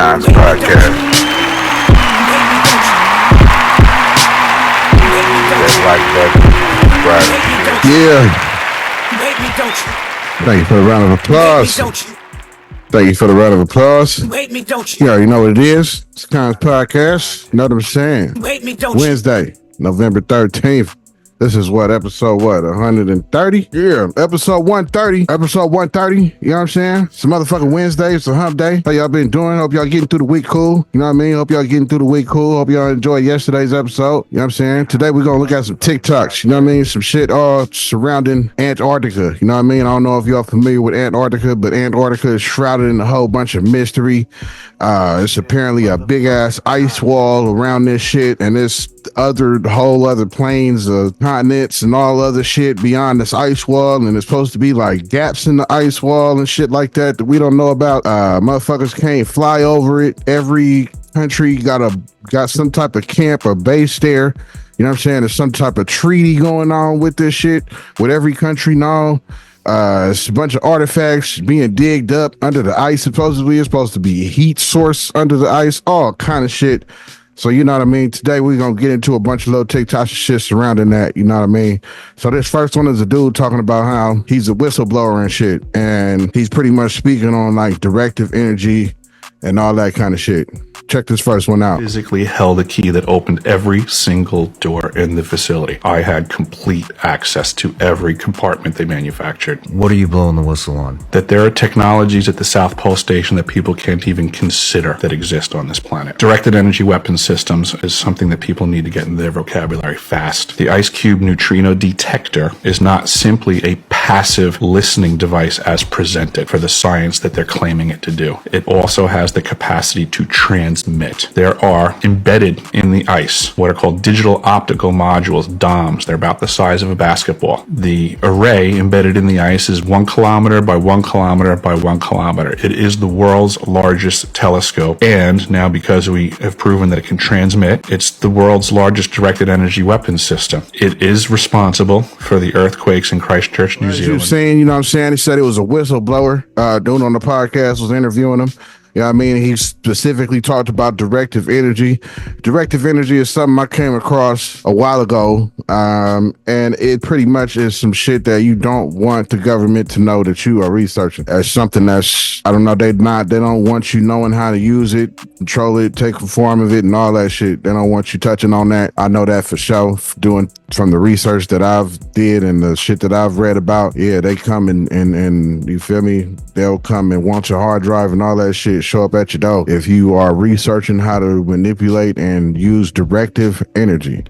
Kons Podcast. Yeah. Thank you for the round of applause. Thank you for the round of applause. You already know what it is. It's Kons Podcast. You know what I'm saying? Wednesday, November 13th. This is episode 130? Yeah, episode 130. Episode 130, you know what I'm saying? It's a motherfucking Wednesday, it's a hump day. How y'all been doing? Hope y'all getting through the week cool. You know what I mean? Hope y'all getting through the week cool. Hope y'all enjoyed yesterday's episode. You know what I'm saying? Today we're gonna look at some TikToks, you know what I mean? Some shit all surrounding Antarctica. You know what I mean? I don't know if y'all familiar with Antarctica, but Antarctica is shrouded in a whole bunch of mystery. It's apparently a big ass ice wall around this shit, and this whole other planes, continents and all other shit beyond this ice wall, and it's supposed to be like gaps in the ice wall and shit like that we don't know about. Motherfuckers can't fly over it. Every country got some type of camp or base there. You know what I'm saying? There's some type of treaty going on with this shit with every country now. It's a bunch of artifacts being digged up under the ice. Supposedly it's supposed to be a heat source under the ice, all kind of shit. So you know what I mean? Today we're going to get into a bunch of little TikTok shit surrounding that, you know what I mean? So this first one is a dude talking about how he's a whistleblower and shit, and he's pretty much speaking on like directive energy and all that kind of shit. Check this first one out. Physically held a key that opened every single door in the facility. I had complete access to every compartment they manufactured. What are you blowing the whistle on? That there are technologies at the South Pole Station that people can't even consider that exist on this planet. Directed energy weapon systems is something that people need to get in their vocabulary fast. The Ice Cube neutrino detector is not simply a passive listening device as presented for the science that they're claiming it to do. It also has the capacity to transmit. There are embedded in the ice what are called digital optical modules, DOMs. They're about the size of a basketball. The array embedded in the ice is 1 kilometer by 1 kilometer by 1 kilometer. It is the world's largest telescope, and now because we have proven that it can transmit, it's the world's largest directed energy weapons system. It is responsible for the earthquakes in Christchurch, New Zealand. You saying, you know what I'm saying? He said it was a whistleblower. Dude on the podcast was interviewing him. You know what I mean? He specifically talked about directive energy. Directive energy is something I came across a while ago, and it pretty much is some shit that you don't want the government to know that you are researching. As something that's, I don't know, they don't want you knowing how to use it, control it, take form of it, and all that shit. They don't want you touching on that. I know that for sure, doing from the research that I've did and the shit that I've read about. Yeah, they come and you feel me? They'll come and want your hard drive and all that shit show up at your door if you are researching how to manipulate and use directive energy.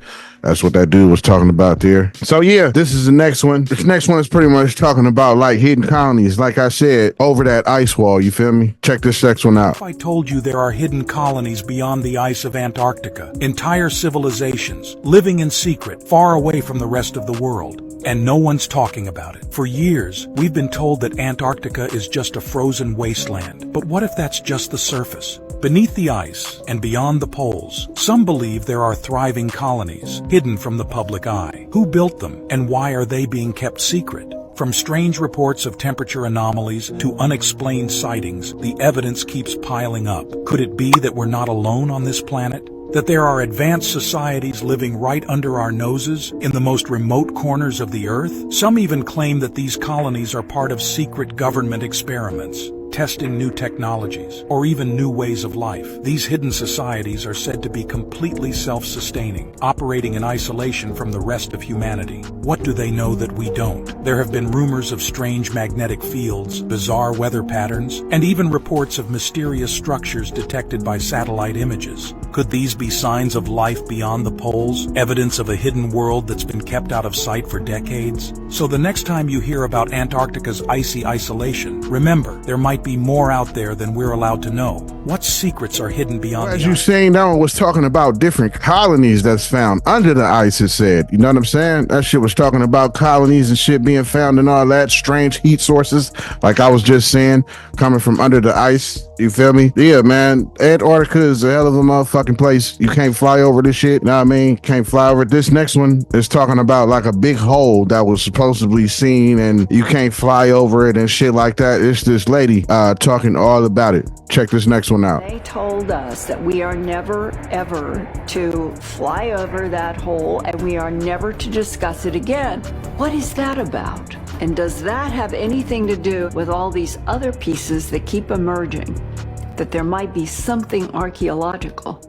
That's what that dude was talking about there. So yeah, this is the next one. This next one is pretty much talking about like hidden colonies, like I said, over that ice wall, you feel me? Check this next one out. If I told you there are hidden colonies beyond the ice of Antarctica, entire civilizations, living in secret, far away from the rest of the world, and no one's talking about it. For years, we've been told that Antarctica is just a frozen wasteland. But what if that's just the surface? Beneath the ice and beyond the poles, some believe there are thriving colonies, hidden from the public eye. Who built them, and why are they being kept secret? From strange reports of temperature anomalies to unexplained sightings, the evidence keeps piling up. Could it be that we're not alone on this planet? That there are advanced societies living right under our noses in the most remote corners of the earth? Some even claim that these colonies are part of secret government experiments, testing new technologies, or even new ways of life. These hidden societies are said to be completely self-sustaining, operating in isolation from the rest of humanity. What do they know that we don't? There have been rumors of strange magnetic fields, bizarre weather patterns, and even reports of mysterious structures detected by satellite images. Could these be signs of life beyond the poles, evidence of a hidden world that's been kept out of sight for decades? So the next time you hear about Antarctica's icy isolation, remember, there might be more out there than we're allowed to know. What secrets are hidden beyond the ice? As you saying, that one was talking about different colonies that's found under the ice, it said. You know what I'm saying? That shit was talking about colonies and shit being found and all that, strange heat sources, like I was just saying, coming from under the ice. You feel me? Yeah, man. Antarctica is a hell of a motherfucking place. You can't fly over this shit. You know what I mean? Can't fly over it. This next one is talking about like a big hole that was supposedly seen and you can't fly over it and shit like that. It's this lady talking all about it. Check this next one one out. They told us that we are never, ever to fly over that hole and we are never to discuss it again. What is that about? And does that have anything to do with all these other pieces that keep emerging, that there might be something archaeological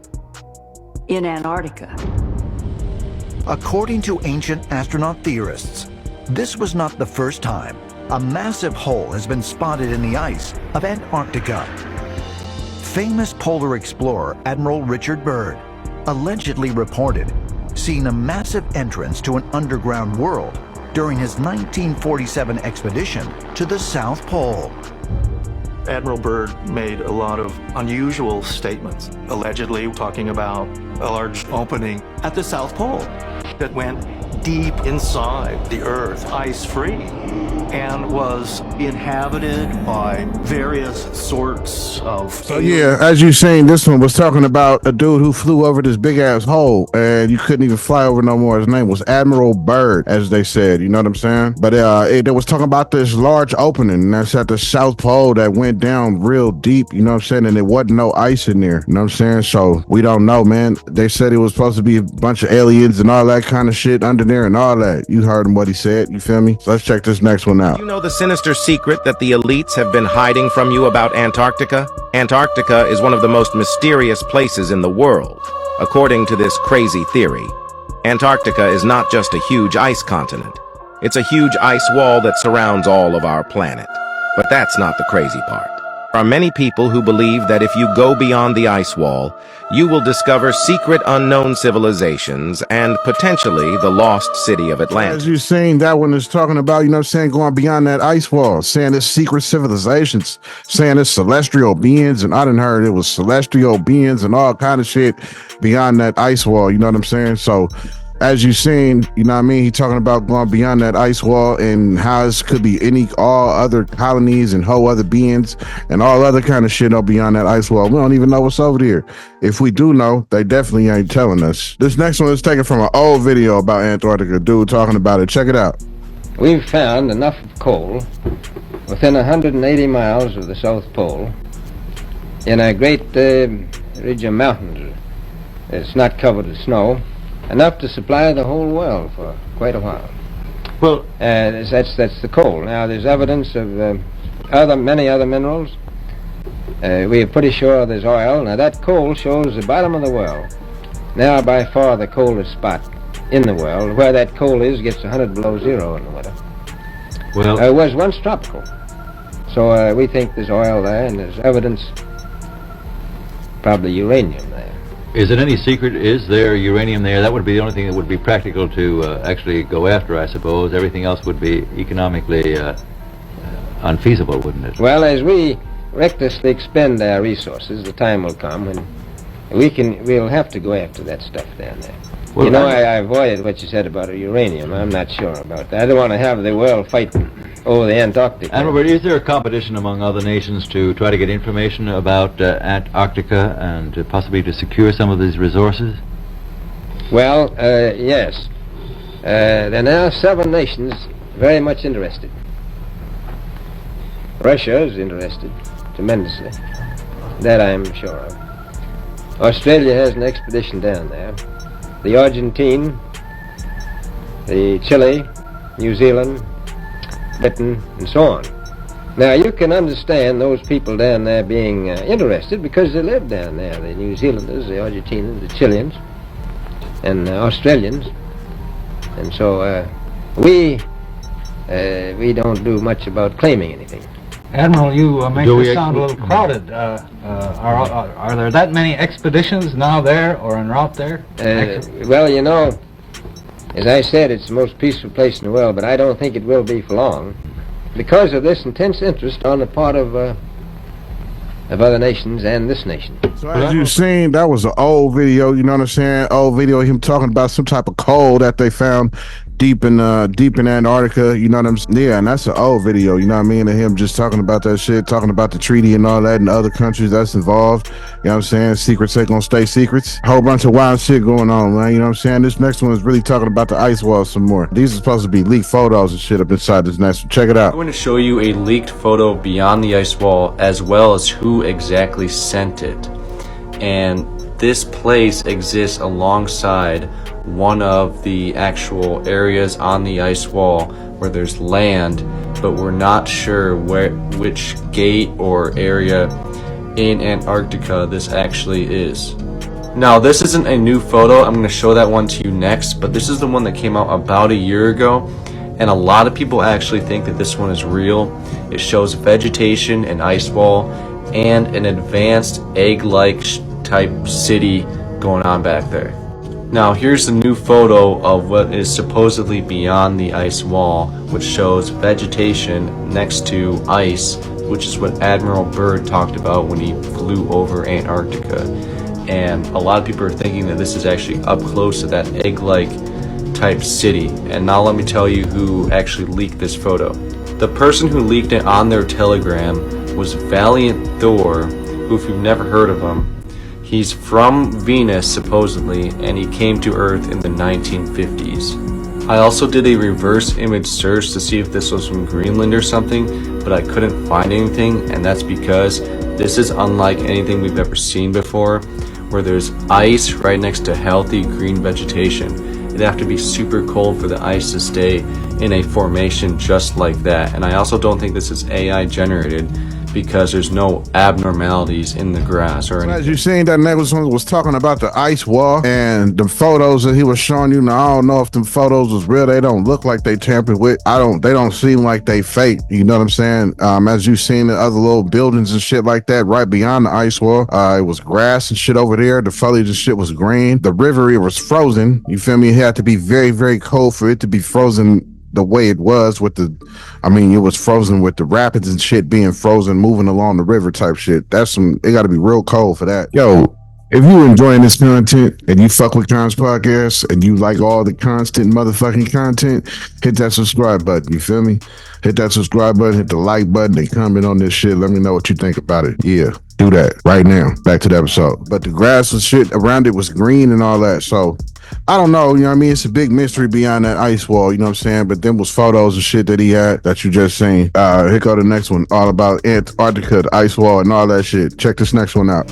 in Antarctica? According to ancient astronaut theorists, this was not the first time a massive hole has been spotted in the ice of Antarctica. Famous polar explorer Admiral Richard Byrd allegedly reported seeing a massive entrance to an underground world during his 1947 expedition to the South Pole. Admiral Byrd made a lot of unusual statements, allegedly talking about a large opening at the South Pole that went deep inside the Earth, ice-free, and was inhabited by various sorts of... So yeah, as you seen, this one was talking about a dude who flew over this big-ass hole, and you couldn't even fly over no more. His name was Admiral Byrd, as they said, you know what I'm saying? But it was talking about this large opening, and that's at the South Pole that went down real deep, you know what I'm saying? And there wasn't no ice in there, you know what I'm saying? So we don't know, man. They said it was supposed to be a bunch of aliens and all that kind of shit under there and all that. You heard him what he said, you feel me? So let's check this next one out. You know the sinister secret that the elites have been hiding from you about Antarctica? Antarctica is one of the most mysterious places in the world. According to this crazy theory, Antarctica is not just a huge ice continent. It's a huge ice wall that surrounds all of our planet. But that's not the crazy part. There are many people who believe that if you go beyond the ice wall, you will discover secret unknown civilizations and potentially the lost city of Atlantis. As you've seen, that one is talking about, you know what I'm saying, going beyond that ice wall, saying it's secret civilizations, saying it's celestial beings, and I done heard it was celestial beings and all kind of shit beyond that ice wall, you know what I'm saying? So as you've seen, you know what I mean, he talking about going beyond that ice wall and how this could be all other colonies and whole other beings and all other kind of shit up beyond that ice wall. We don't even know what's over there. If we do know, they definitely ain't telling us. This next one is taken from an old video about Antarctica, dude talking about it. Check it out. We've found enough coal within 180 miles of the South Pole in a great ridge of mountains. It's not covered with snow. Enough to supply the whole world for quite a while. Well, that's the coal. Now there's evidence of many other minerals. We are pretty sure there's oil. Now that coal shows the bottom of the well. Now by far the coldest spot in the world. Where that coal is gets 100 below zero in the winter. well, It was once tropical. So we think there's oil there, and there's evidence, probably uranium there. Is it any secret? Is there uranium there? That would be the only thing that would be practical to actually go after, I suppose. Everything else would be economically unfeasible, wouldn't it? Well, as we recklessly expend our resources, the time will come when we'll have to go after that stuff down there. Well, you know, I avoided what you said about uranium. I'm not sure about that. I don't want to have the world fighting over the Antarctic. And Robert, is there a competition among other nations to try to get information about Antarctica and possibly to secure some of these resources? Well, yes. There are now 7 nations very much interested. Russia is interested tremendously. That I'm sure of. Australia has an expedition down there. The Argentine, the Chile, New Zealand, Britain, and so on. Now, you can understand those people down there being interested because they live down there. The New Zealanders, the Argentinians, the Chileans, and Australians. And so we don't do much about claiming anything. Admiral, you make this sound a little crowded. Are there that many expeditions now there or en route there? Well, you know, as I said, it's the most peaceful place in the world, but I don't think it will be for long because of this intense interest on the part of other nations and this nation. So as you've seen, that was an old video, you know what I'm saying? Old video of him talking about some type of coal that they found deep in Antarctica. You know what I'm saying? Yeah, and that's an old video. You know what I mean? And him just talking about that shit, talking about the treaty and all that, and other countries that's involved. You know what I'm saying? Secrets ain't gonna stay secrets. Whole bunch of wild shit going on, man. You know what I'm saying? This next one is really talking about the ice wall some more. These are supposed to be leaked photos and shit up inside this next one. Check it out. I'm going to show you a leaked photo beyond the ice wall, as well as who exactly sent it. And this place exists alongside one of the actual areas on the ice wall where there's land, but we're not sure which gate or area in Antarctica this actually is. Now, this isn't a new photo. I'm going to show that one to you next, but this is the one that came out about a year ago, and a lot of people actually think that this one is real. It shows vegetation, an ice wall, and an advanced egg-like type city going on back there. Now, here's the new photo of what is supposedly beyond the ice wall, which shows vegetation next to ice, which is what Admiral Byrd talked about when he flew over Antarctica. And a lot of people are thinking that this is actually up close to that egg-like type city. And now let me tell you who actually leaked this photo. The person who leaked it on their Telegram was Valiant Thor, who, if you've never heard of him, he's from Venus supposedly, and he came to Earth in the 1950s. I also did a reverse image search to see if this was from Greenland or something, but I couldn't find anything, and that's because this is unlike anything we've ever seen before, where there's ice right next to healthy green vegetation. It'd have to be super cold for the ice to stay in a formation just like that. And I also don't think this is AI generated, because there's no abnormalities in the grass or anything. As you seen, that next one was talking about the ice wall, and the photos that he was showing you. Now, I don't know if them photos was real. They don't look like they tampered with. They don't seem like they fake. You know what I'm saying? As you seen the other little buildings and shit like that right beyond the ice wall, it was grass and shit over there. The foliage and shit was green. The river, it was frozen. You feel me? It had to be very, very cold for it to be frozen the way it was with it was frozen with the rapids and shit being frozen, moving along the river type shit. It gotta be real cold for that. Yo, if you enjoying this content and you fuck with Kons Podcast and you like all the constant motherfucking content, hit that subscribe button, you feel me? Hit that subscribe button, hit the like button, and comment on this shit. Let me know what you think about it. Yeah, do that right now. Back to the episode. But the grass and shit around it was green and all that, so I don't know, you know what I mean? It's a big mystery beyond that ice wall, you know what I'm saying? But then was photos and shit that he had that you just seen. Here go the next one, all about Antarctica, the ice wall, and all that shit. Check this next one out.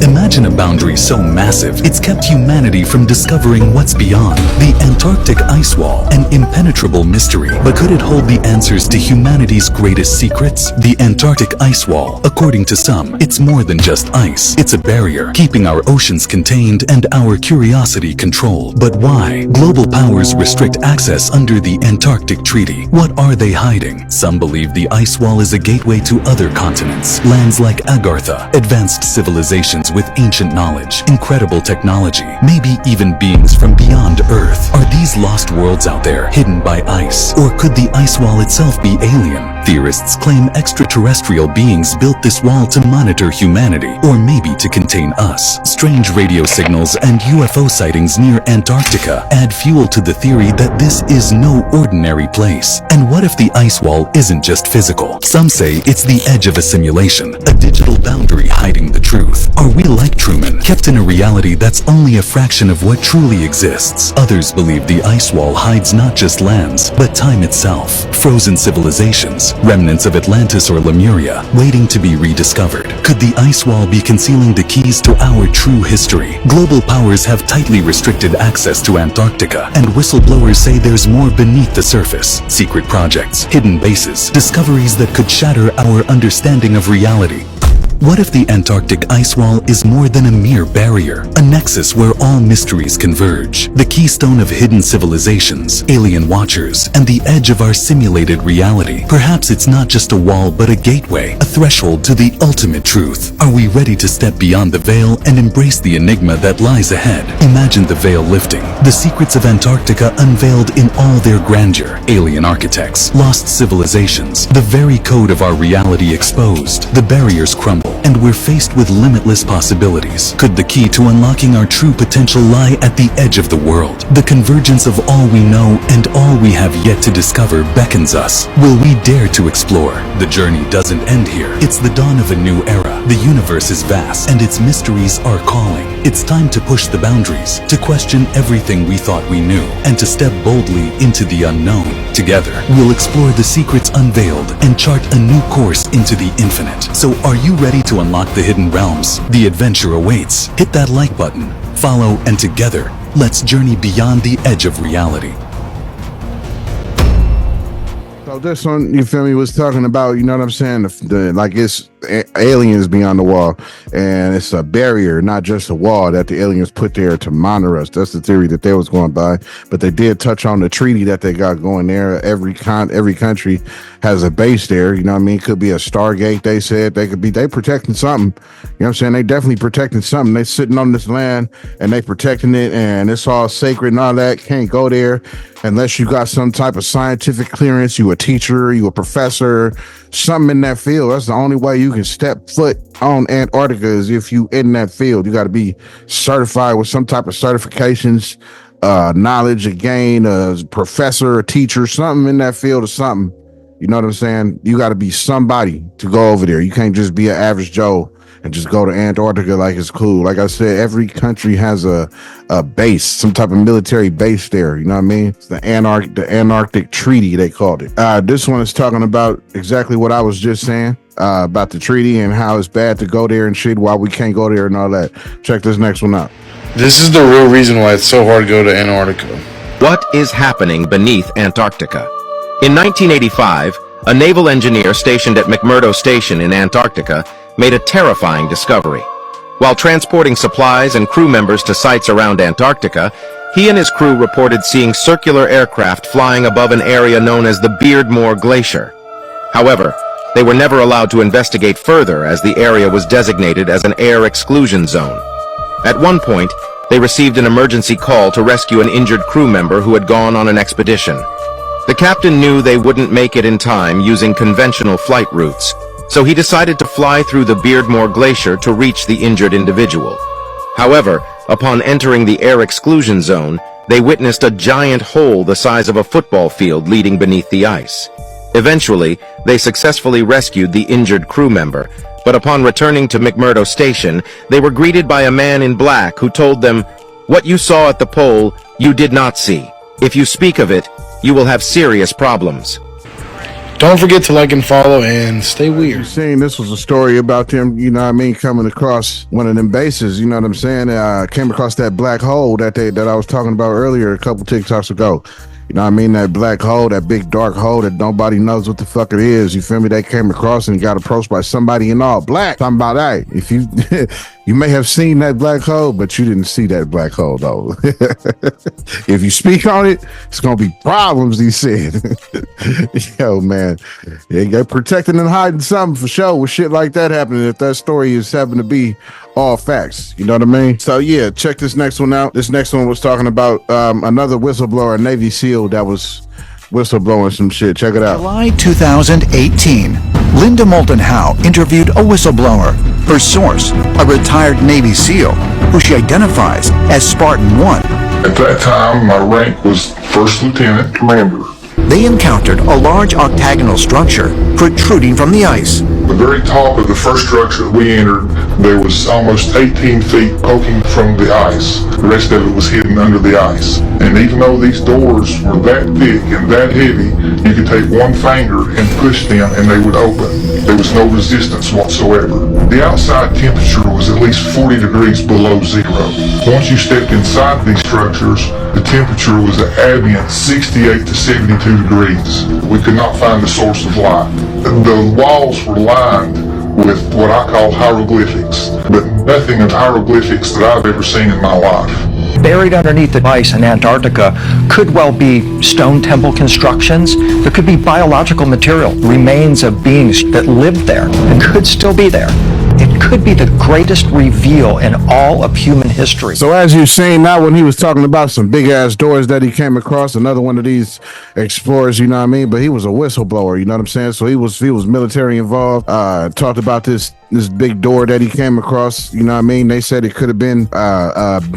Imagine a boundary so massive, it's kept humanity from discovering what's beyond. The Antarctic ice wall, an impenetrable mystery. But could it hold the answers to humanity's greatest secrets? The Antarctic ice wall, according to some, it's more than just ice. It's a barrier, keeping our oceans contained and our curiosity controlled. But why? Global powers restrict access under the Antarctic Treaty. What are they hiding? Some believe the ice wall is a gateway to other continents, lands like Agartha, advanced civilizations with ancient knowledge, incredible technology, maybe even beings from beyond Earth. Are these lost worlds out there hidden by ice? Or could the ice wall itself be alien? Theorists claim extraterrestrial beings built this wall to monitor humanity, or maybe to contain us. Strange radio signals and UFO sightings near Antarctica add fuel to the theory that this is no ordinary place. And what if the ice wall isn't just physical? Some say it's the edge of a simulation, a digital boundary hiding the truth. Are we like Truman, kept in a reality that's only a fraction of what truly exists? Others believe the ice wall hides not just lands, but time itself. Frozen civilizations, remnants of Atlantis or Lemuria, waiting to be rediscovered. Could the ice wall be concealing the keys to our true history? Global powers have tightly restricted access to Antarctica, and whistleblowers say there's more beneath the surface. Secret projects, hidden bases, discoveries that could shatter our understanding of reality. What if the Antarctic ice wall is more than a mere barrier, a nexus where all mysteries converge, the keystone of hidden civilizations, alien watchers, and the edge of our simulated reality? Perhaps it's not just a wall but a gateway, a threshold to the ultimate truth. Are we ready to step beyond the veil and embrace the enigma that lies ahead? Imagine the veil lifting, the secrets of Antarctica unveiled in all their grandeur, alien architects, lost civilizations, the very code of our reality exposed, the barriers crumbling, impossible, and we're faced with limitless possibilities. Could the key to unlocking our true potential lie at the edge of the world? The convergence of all we know and all we have yet to discover beckons us. Will we dare to explore? The journey doesn't end here. It's the dawn of a new era. The universe is vast, and its mysteries are calling. It's time to push the boundaries, to question everything we thought we knew, and to step boldly into the unknown. Together, we'll explore the secrets unveiled and chart a new course into the infinite. So are you ready to unlock the hidden realms? The adventure awaits. Hit that like button, follow, and together, let's journey beyond the edge of reality. So this one, you feel me, was talking about, you know what I'm saying, like it's aliens beyond the wall, and it's a barrier, not just a wall that the aliens put there to monitor us. That's the theory that they was going by. But they did touch on the treaty that they got going there. Every country has a base there, you know what I mean? Could be a Stargate, they said. They protecting something. You know what I'm saying? They definitely protecting something. They sitting on this land and they protecting it, and it's all sacred and all that. Can't go there unless you got some type of scientific clearance. You a teacher, you a professor, something in that field. That's the only way you can step foot on Antarctica is if you in that field. You got to be certified with some type of certifications, knowledge, again, a professor, a teacher, something in that field or something. You know what I'm saying? You got to be somebody to go over there. You can't just be an average Joe and just go to Antarctica like it's cool. Like I said, every country has a base, some type of military base there. You know what I mean? It's the Antarctic Treaty, they called it. This one is talking about exactly what I was just saying about the treaty and how it's bad to go there and shit, why we can't go there and all that. Check this next one out. This is the real reason why it's so hard to go to Antarctica. What is happening beneath Antarctica? In 1985, a naval engineer stationed at McMurdo Station in Antarctica made a terrifying discovery. While transporting supplies and crew members to sites around Antarctica, he and his crew reported seeing circular aircraft flying above an area known as the Beardmore Glacier. However, they were never allowed to investigate further as the area was designated as an air exclusion zone. At one point, they received an emergency call to rescue an injured crew member who had gone on an expedition. The captain knew they wouldn't make it in time using conventional flight routes, so he decided to fly through the Beardmore Glacier to reach the injured individual. However, upon entering the air exclusion zone, they witnessed a giant hole the size of a football field leading beneath the ice. Eventually, they successfully rescued the injured crew member, but upon returning to McMurdo Station, they were greeted by a man in black who told them, "What you saw at the pole, you did not see. If you speak of it, you will have serious problems." Don't forget to like and follow and stay weird. You're saying this was a story about them, you know what I mean, coming across one of them bases, you know what I'm saying? Came across that black hole that I was talking about earlier a couple TikToks ago. You know what I mean? That black hole, that big dark hole that nobody knows what the fuck it is. You feel me? They came across and got approached by somebody in all black. Talking about that. If you you may have seen that black hole, but you didn't see that black hole though. If you speak on it, it's gonna be problems, he said. Yo, man. They're protecting and hiding something for sure with shit like that happening if that story is happening to be all facts. You know what I mean? So yeah, check this next one out. This next one was talking about another whistleblower, a Navy SEAL that was whistleblowing some shit. Check it out. July 2018, Linda Moulton Howe interviewed a whistleblower. Her source, a retired Navy SEAL, who she identifies as Spartan 1. At that time, my rank was First Lieutenant Commander. They encountered a large octagonal structure protruding from the ice. The very top of the first structure we entered, there was almost 18 feet poking from the ice. The rest of it was hidden under the ice. And even though these doors were that thick and that heavy, you could take one finger and push them and they would open. There was no resistance whatsoever. The outside temperature was at least 40 degrees below zero. Once you stepped inside these structures, the temperature was an ambient 68 to 72 degrees. We could not find the source of light. The walls were lined with what I call hieroglyphics, but nothing of hieroglyphics that I've ever seen in my life. Buried underneath the ice in Antarctica could well be stone temple constructions. There could be biological material, remains of beings that lived there and could still be there. It could be the greatest reveal in all of human history. So as you've seen now, when he was talking about some big ass doors that he came across, another one of these explorers, you know what I mean? But he was a whistleblower, you know what I'm saying? So he was military involved, talked about this this big door that he came across. You know what I mean? They said it could have been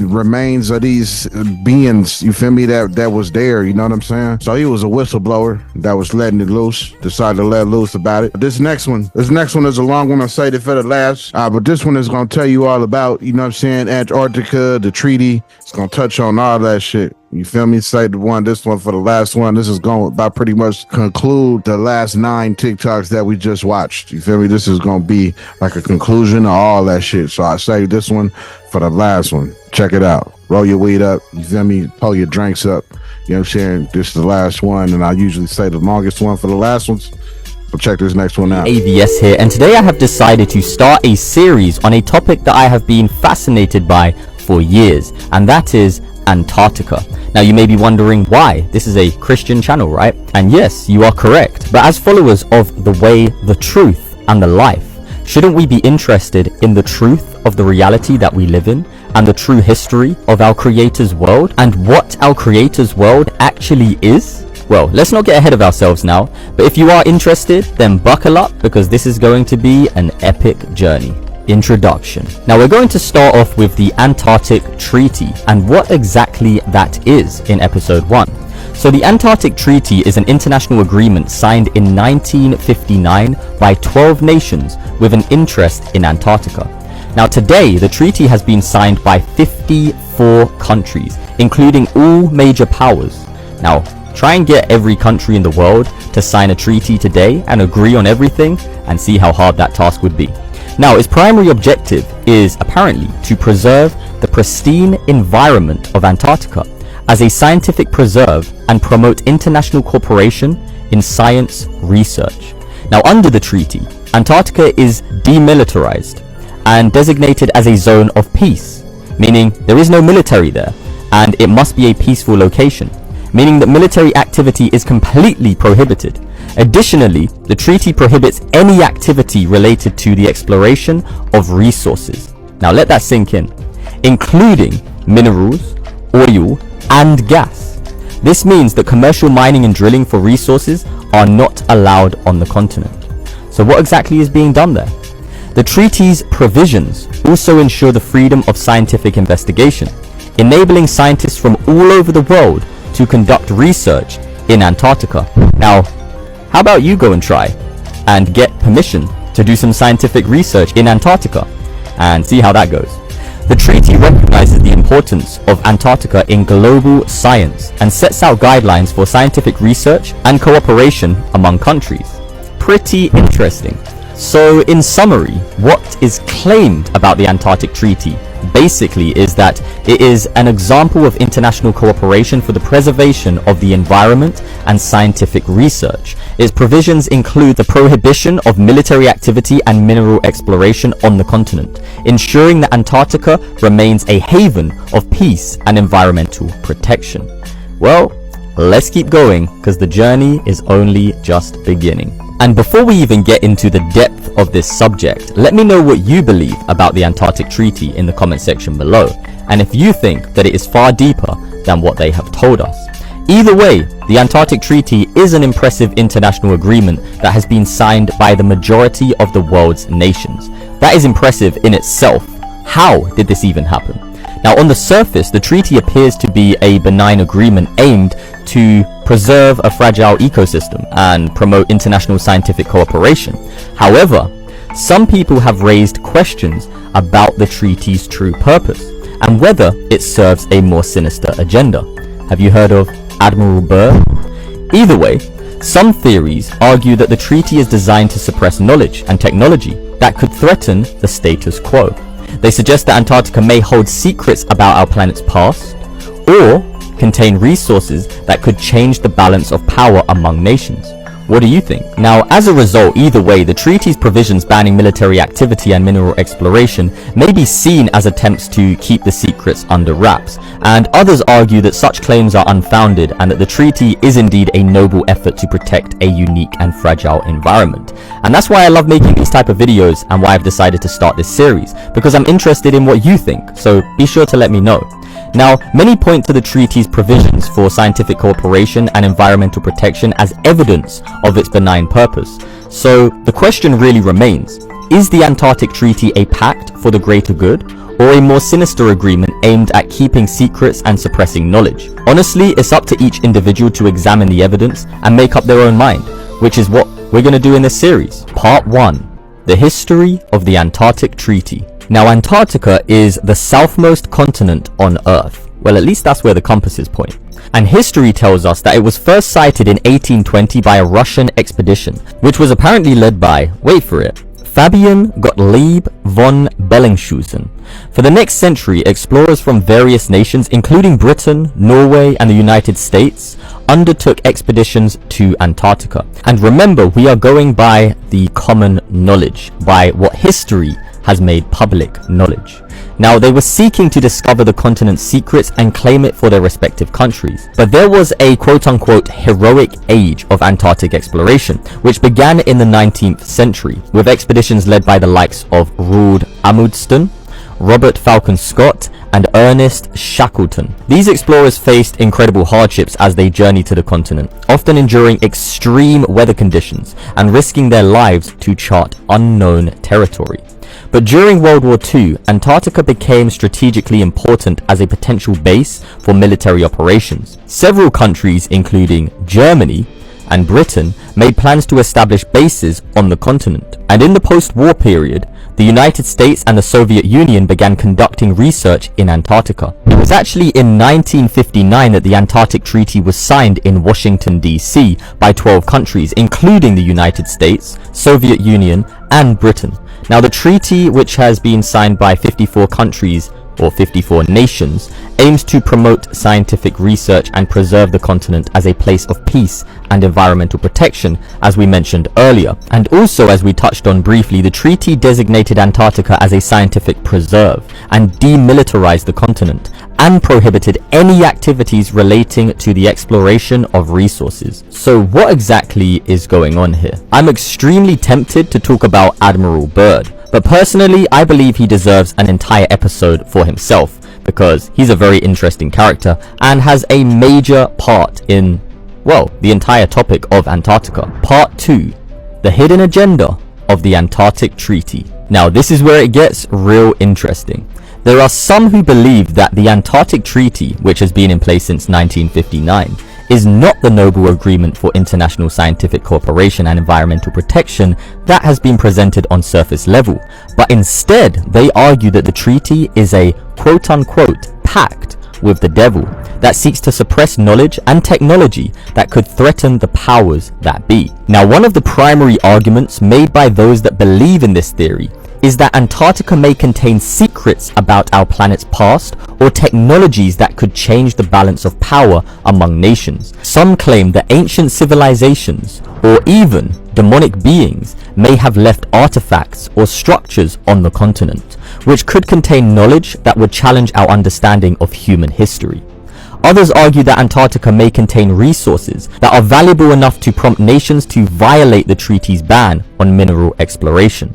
remains of these beings, you feel me, that was there, you know what I'm saying? So he was a whistleblower that was letting it loose, decided to let loose about it. This next one is a long one. I saved it for the last, but this one is going to tell you all about, you know what I'm saying, Antarctica, the treaty. It's going to touch on all that shit. You feel me? Say this one for the last one. This is going to about pretty much conclude the last 9 TikToks that we just watched. You feel me? This is going to be like a conclusion of all that shit. So I say this one for the last one. Check it out. Roll your weed up. You feel me? Pull your drinks up. You know what I'm saying? This is the last one. And I usually say the longest one for the last ones. But check this next one out. AVS here. And today I have decided to start a series on a topic that I have been fascinated by for years. And that is Antarctica. Now you may be wondering why. This is a Christian channel, right? And yes, you are correct. But as followers of the way, the truth, and the life, shouldn't we be interested in the truth of the reality that we live in and the true history of our Creator's world and what our Creator's world actually is? Well, let's not get ahead of ourselves now, but if you are interested, then buckle up because this is going to be an epic journey. Introduction. Now we're going to start off with the Antarctic Treaty and what exactly that is in episode 1. So the Antarctic Treaty is an international agreement signed in 1959 by 12 nations with an interest in Antarctica. Now today, the treaty has been signed by 54 countries, including all major powers. Now, try and get every country in the world to sign a treaty today and agree on everything and see how hard that task would be. Now, its primary objective is apparently to preserve the pristine environment of Antarctica as a scientific preserve and promote international cooperation in science research. Now, under the treaty, Antarctica is demilitarized and designated as a zone of peace, meaning there is no military there and it must be a peaceful location, meaning that military activity is completely prohibited. Additionally, the treaty prohibits any activity related to the exploration of resources. Now let that sink in, including minerals, oil, and gas. This means that commercial mining and drilling for resources are not allowed on the continent. So what exactly is being done there? The treaty's provisions also ensure the freedom of scientific investigation, enabling scientists from all over the world to conduct research in Antarctica. Now, how about you go and try and get permission to do some scientific research in Antarctica and see how that goes. The treaty recognizes the importance of Antarctica in global science and sets out guidelines for scientific research and cooperation among countries. Pretty interesting. So in summary, what is claimed about the Antarctic Treaty basically is that it is an example of international cooperation for the preservation of the environment and scientific research. Its provisions include the prohibition of military activity and mineral exploration on the continent, ensuring that Antarctica remains a haven of peace and environmental protection. Well, let's keep going because the journey is only just beginning. And before we even get into the depth of this subject, let me know what you believe about the Antarctic Treaty in the comment section below, and if you think that it is far deeper than what they have told us. Either way, the Antarctic Treaty is an impressive international agreement that has been signed by the majority of the world's nations. That is impressive in itself. How did this even happen? Now, on the surface, the treaty appears to be a benign agreement aimed to preserve a fragile ecosystem and promote international scientific cooperation. However, some people have raised questions about the treaty's true purpose and whether it serves a more sinister agenda. Have you heard of Admiral Byrd? Either way, some theories argue that the treaty is designed to suppress knowledge and technology that could threaten the status quo. They suggest that Antarctica may hold secrets about our planet's past, or contain resources that could change the balance of power among nations. What do you think? Now, as a result, either way, the treaty's provisions banning military activity and mineral exploration may be seen as attempts to keep the secrets under wraps, and others argue that such claims are unfounded and that the treaty is indeed a noble effort to protect a unique and fragile environment. And that's why I love making these type of videos and why I've decided to start this series, because I'm interested in what you think, so be sure to let me know. Now, many point to the treaty's provisions for scientific cooperation and environmental protection as evidence of its benign purpose. So the question really remains, Is the Antarctic Treaty a pact for the greater good, or a more sinister agreement aimed at keeping secrets and suppressing knowledge? Honestly, it's up to each individual to examine the evidence and make up their own mind, which is what we're going to do in this series. Part 1. The History of the Antarctic Treaty. Now, Antarctica is the southmost continent on Earth. Well, at least that's where the compasses point. And history tells us that it was first sighted in 1820 by a Russian expedition, which was apparently led by, wait for it, Fabian Gottlieb von Bellingshausen. For the next century, explorers from various nations, including Britain, Norway, and the United States, undertook expeditions to Antarctica. And remember, we are going by the common knowledge, by what history has made public knowledge. Now, they were seeking to discover the continent's secrets and claim it for their respective countries. But there was a quote-unquote heroic age of Antarctic exploration, which began in the 19th century, with expeditions led by the likes of Roald Amundsen, Robert Falcon Scott, and Ernest Shackleton. These explorers faced incredible hardships as they journeyed to the continent, often enduring extreme weather conditions and risking their lives to chart unknown territory. But during World War II, Antarctica became strategically important as a potential base for military operations. Several countries, including Germany and Britain, made plans to establish bases on the continent. And in the post-war period, the United States and the Soviet Union began conducting research in Antarctica. It was actually in 1959 that the Antarctic Treaty was signed in Washington, D.C. by 12 countries, including the United States, Soviet Union, and Britain. Now, the treaty, which has been signed by 54 countries, or 54 nations, aims to promote scientific research and preserve the continent as a place of peace and environmental protection, as we mentioned earlier. And also, as we touched on briefly, the treaty designated Antarctica as a scientific preserve and demilitarized the continent and prohibited any activities relating to the exploration of resources. So what exactly is going on here? I'm extremely tempted to talk about Admiral Byrd, but personally, I believe he deserves an entire episode for himself, because he's a very interesting character and has a major part in, well, the entire topic of Antarctica. Part 2. The Hidden Agenda of the Antarctic Treaty. Now, this is where it gets real interesting. There are some who believe that the Antarctic Treaty, which has been in place since 1959, is not the noble agreement for international scientific cooperation and environmental protection that has been presented on surface level, but instead they argue that the treaty is a quote-unquote pact with the devil that seeks to suppress knowledge and technology that could threaten the powers that be. Now, one of the primary arguments made by those that believe in this theory is that Antarctica may contain secrets about our planet's past or technologies that could change the balance of power among nations. Some claim that ancient civilizations or even demonic beings may have left artifacts or structures on the continent, which could contain knowledge that would challenge our understanding of human history. Others argue that Antarctica may contain resources that are valuable enough to prompt nations to violate the treaty's ban on mineral exploration.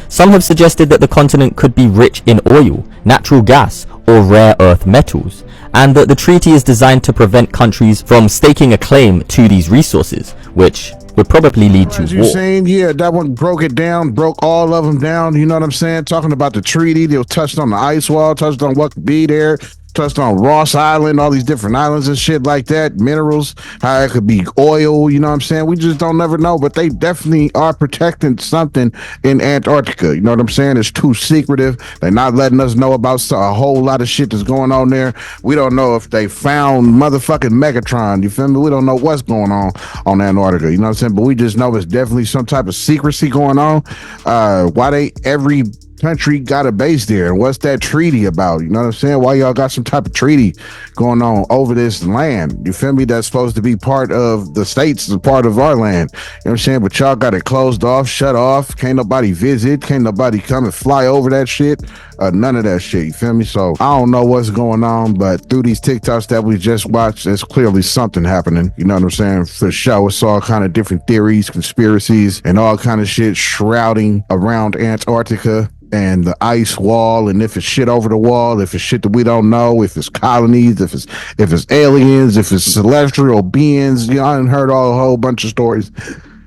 Some have suggested that the continent could be rich in oil, natural gas, or rare earth metals, and that the treaty is designed to prevent countries from staking a claim to these resources, which would probably lead to war. You saying, yeah, that one broke it down, broke all of them down, you know what I'm saying? Talking about the treaty, they touched on the ice wall, touched on what could be there, touched on Ross Island, all these different islands and shit like that, minerals, how it could be oil, you know what I'm saying? We just don't never know, but they definitely are protecting something in Antarctica, you know what I'm saying? It's too secretive. They're not letting us know about a whole lot of shit that's going on there. We don't know if they found motherfucking Megatron, you feel me? We don't know what's going on Antarctica, you know what I'm saying? But we just know it's definitely some type of secrecy going on. Why every country got a base there, and what's that treaty about? You know what I'm saying? Why y'all got some type of treaty going on over this land? You feel me? That's supposed to be part of the states, part of our land. You know what I'm saying? But y'all got it closed off, shut off. Can't nobody visit. Can't nobody come and fly over that shit. None of that shit. You feel me? So I don't know what's going on, but through these TikToks that we just watched, there's clearly something happening. You know what I'm saying? For sure, it's all kind of different theories, conspiracies, and all kind of shit shrouding around Antarctica and the ice wall, and if it's shit over the wall, if it's shit that we don't know, if it's colonies, if it's aliens, if it's celestial beings. You know, I heard a whole bunch of stories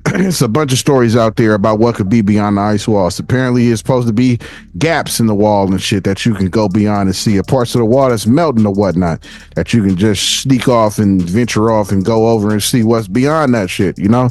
it's a bunch of stories out there about what could be beyond the ice walls. Apparently, it's supposed to be gaps in the wall and shit that you can go beyond and see. Parts of the wall that's melting or whatnot that you can just sneak off and venture off and go over and see what's beyond that shit. You know,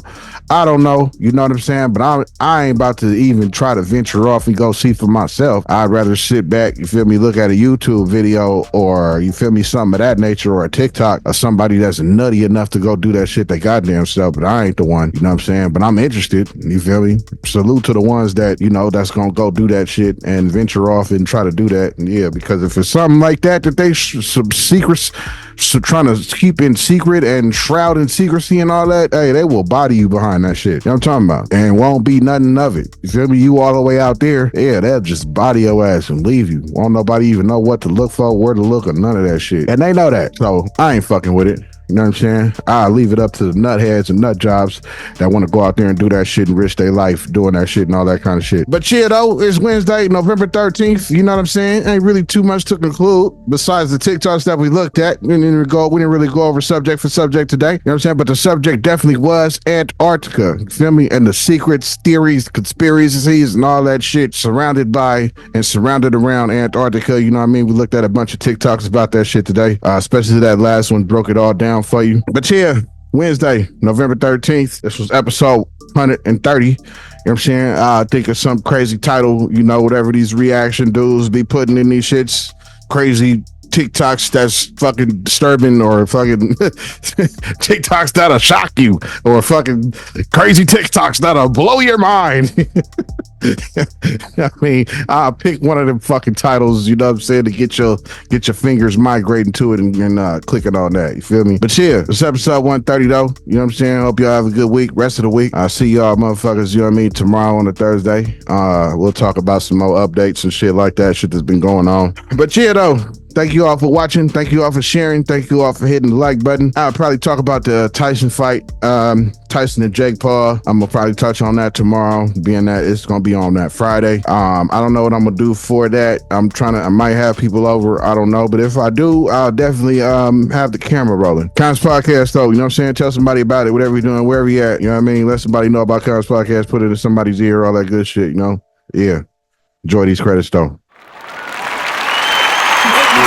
I don't know. You know what I'm saying? But I ain't about to even try to venture off and go see for myself. I'd rather sit back, you feel me, look at a YouTube video or, you feel me, something of that nature, or a TikTok of somebody that's nutty enough to go do that shit they goddamn self. But I ain't the one, you know what I'm saying? But I'm interested, you feel me? Salute to the ones that, you know, that's gonna go do that shit and venture off and try to do that. And yeah, because if it's something like that they some secrets, so trying to keep in secret and shroud in secrecy and all that, hey, they will body you behind that shit. You know what I'm talking about? And won't be nothing of it. You feel me? You all the way out there, yeah, they'll just body your ass and leave you. Won't nobody even know what to look for, where to look, or none of that shit. And they know that. So I ain't fucking with it. You know what I'm saying? I'll leave it up to the nutheads and nut jobs that want to go out there and do that shit and risk their life doing that shit and all that kind of shit. But yeah, though, it's Wednesday, November 13th. You know what I'm saying? Ain't really too much to conclude besides the TikToks that we looked at. We didn't really go over subject for subject today. You know what I'm saying? But the subject definitely was Antarctica. You feel me? And the secrets, theories, conspiracies, and all that shit surrounded around Antarctica. You know what I mean? We looked at a bunch of TikToks about that shit today, especially that last one broke it all down for you. But yeah, Wednesday, November 13th. This was episode 130. You know what I'm saying? I think of some crazy title, you know, whatever these reaction dudes be putting in these shits. Crazy TikToks that's fucking disturbing, or fucking TikToks that'll shock you, or fucking crazy TikToks that'll blow your mind. I mean, I'll pick one of them fucking titles, you know what I'm saying, to get your fingers migrating to it and clicking on that. You feel me? But yeah, it's episode 130 though. You know what I'm saying? Hope y'all have a good week, rest of the week. I'll see y'all motherfuckers, you know what I mean, tomorrow on a Thursday. We'll talk about some more updates and shit like that, shit that's been going on. But yeah, though, thank you all for watching. Thank you all for sharing. Thank you all for hitting the like button. I'll probably talk about the Tyson fight, Tyson and Jake Paul. I'm gonna probably touch on that tomorrow, being that it's gonna be on that Friday. I don't know what I'm gonna do for that. I might have people over. I don't know, but if I do, I'll definitely have the camera rolling. Kons Podcast, though, you know what I'm saying? Tell somebody about it, whatever you're doing, wherever you at. You know what I mean? Let somebody know about Kons Podcast. Put it in somebody's ear, all that good shit. You know? Yeah. Enjoy these credits, though.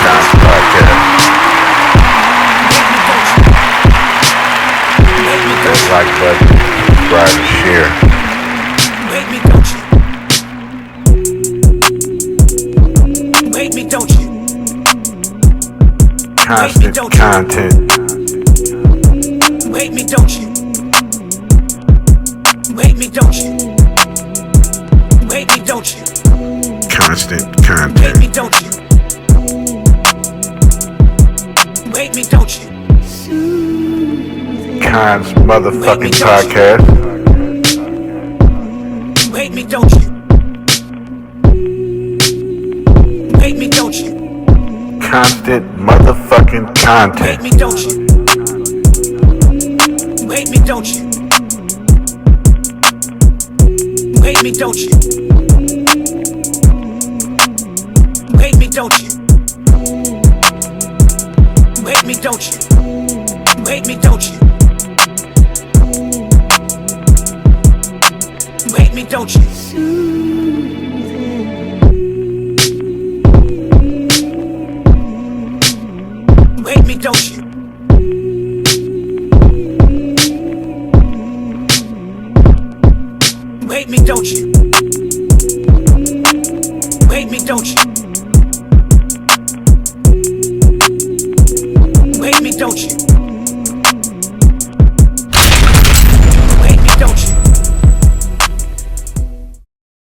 Kons Podcast. Like button, subscribe and share. Wake me, don't you? Wake me, don't you? Constant content. Wake me, don't you? Wake me, don't you? Wake me, don't you? Constant content. Wake me, don't you? Wake me, don't you? Kons motherfucking podcast. Wake me, don't you? Wake me, don't you? Constant motherfucking content. Wake me, don't you? Wake me, don't you? Wake me, don't you? Wake me, don't you? Wake me, don't you? Wake me, don't you? Wake me, don't you? Wake me, don't you? Wake me, don't you? Wake me, don't you?